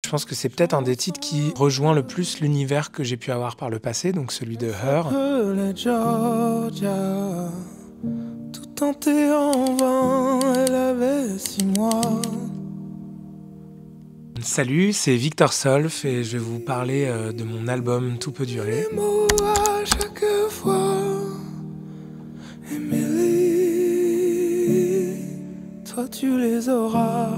Je pense que c'est peut-être un des titres qui rejoint le plus l'univers que j'ai pu avoir par le passé, donc celui de Her. Georgia, tout tenté en vain, elle avait 6 mois. Salut, c'est Victor Solf et je vais vous parler de mon album Tout peut durer. Les mots à chaque fois, Emily, toi tu les auras.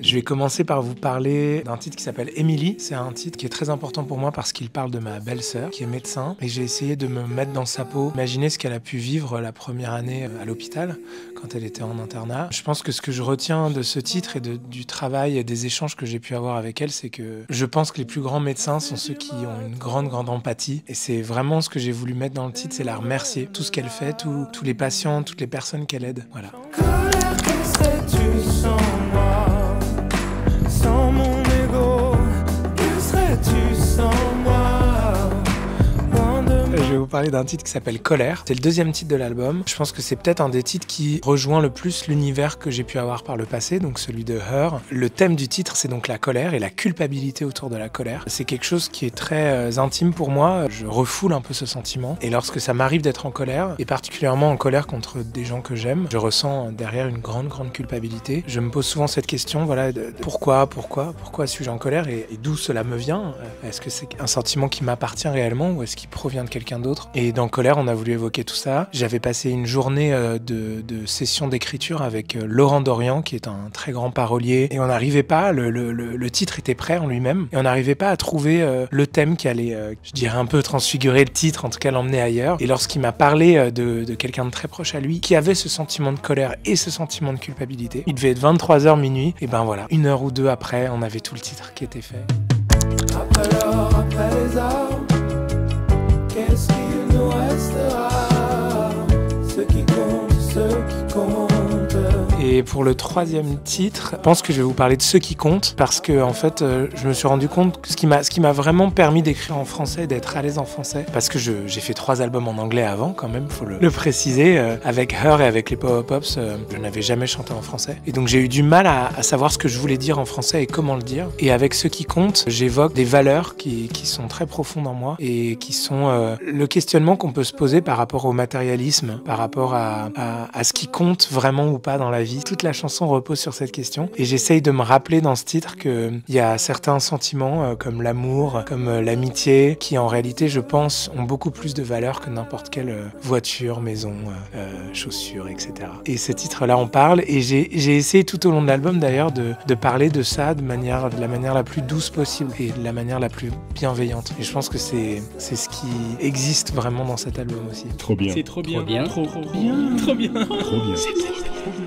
Je vais commencer par vous parler d'un titre qui s'appelle Emily. C'est un titre qui est très important pour moi parce qu'il parle de ma belle-sœur qui est médecin et j'ai essayé de me mettre dans sa peau, imaginer ce qu'elle a pu vivre la première année à l'hôpital quand elle était en internat. Je pense que ce que je retiens de ce titre et du travail et des échanges que j'ai pu avoir avec elle, c'est que je pense que les plus grands médecins sont ceux qui ont une grande empathie et c'est vraiment ce que j'ai voulu mettre dans le titre, c'est la remercier. Tout ce qu'elle fait, tous les patients, toutes les personnes qu'elle aide. Voilà. Colère, que serais-tu sans moi? Sans mon ego, que serais-tu sans moi? Loin de moi. Je vais vous parler d'un titre qui s'appelle Colère. C'est le deuxième titre de l'album. Je pense que c'est peut-être un des titres qui rejoint le plus l'univers que j'ai pu avoir par le passé, donc celui de Her. Le thème du titre, c'est donc la colère et la culpabilité autour de la colère. C'est quelque chose qui est très intime pour moi. Je refoule un peu ce sentiment. Et lorsque ça m'arrive d'être en colère, et particulièrement en colère contre des gens que j'aime, je ressens derrière une grande culpabilité. Je me pose souvent cette question, voilà, pourquoi suis-je en colère et d'où cela me vient? Est-ce que c'est un sentiment qui m'appartient réellement ou est-ce qu'il provient de quelqu'un d'autre? Et dans Colère, on a voulu évoquer tout ça. J'avais passé une journée de session d'écriture avec Laurent Dorian, qui est un très grand parolier, et on n'arrivait pas, le titre était prêt en lui-même, et on n'arrivait pas à trouver le thème qui allait, je dirais, un peu transfigurer le titre, en tout cas l'emmener ailleurs. Et lorsqu'il m'a parlé de quelqu'un de très proche à lui, qui avait ce sentiment de colère et ce sentiment de culpabilité, il devait être 23h minuit, et ben voilà, 1 heure ou 2 après, on avait tout le titre qui était fait. Après l'or, après les arbres, qu'est-ce qu'il nous restera? Ce qui compte, ce qui compte. Et pour le troisième titre, je pense que je vais vous parler de Ceux qui comptent parce que en fait, je me suis rendu compte que ce qui m'a vraiment permis d'écrire en français, d'être à l'aise en français, parce que j'ai fait 3 albums en anglais avant quand même, faut le préciser, avec Her et avec les Power Pops, je n'avais jamais chanté en français. Et donc j'ai eu du mal à savoir ce que je voulais dire en français et comment le dire. Et avec Ceux qui comptent, j'évoque des valeurs qui sont très profondes en moi et qui sont le questionnement qu'on peut se poser par rapport au matérialisme, par rapport à ce qui compte vraiment ou pas dans la vie. Toute la chanson repose sur cette question et j'essaye de me rappeler dans ce titre qu'il y a certains sentiments comme l'amour, comme l'amitié qui en réalité je pense ont beaucoup plus de valeur que n'importe quelle voiture, maison, chaussures, etc. Et ce titre-là en parle et j'ai essayé tout au long de l'album d'ailleurs de parler de ça de la manière la plus douce possible et de la manière la plus bienveillante. Et je pense que c'est ce qui existe vraiment dans cet album aussi. Trop bien. C'est trop bien. Trop bien. Trop bien. Trop bien. C'est trop bien.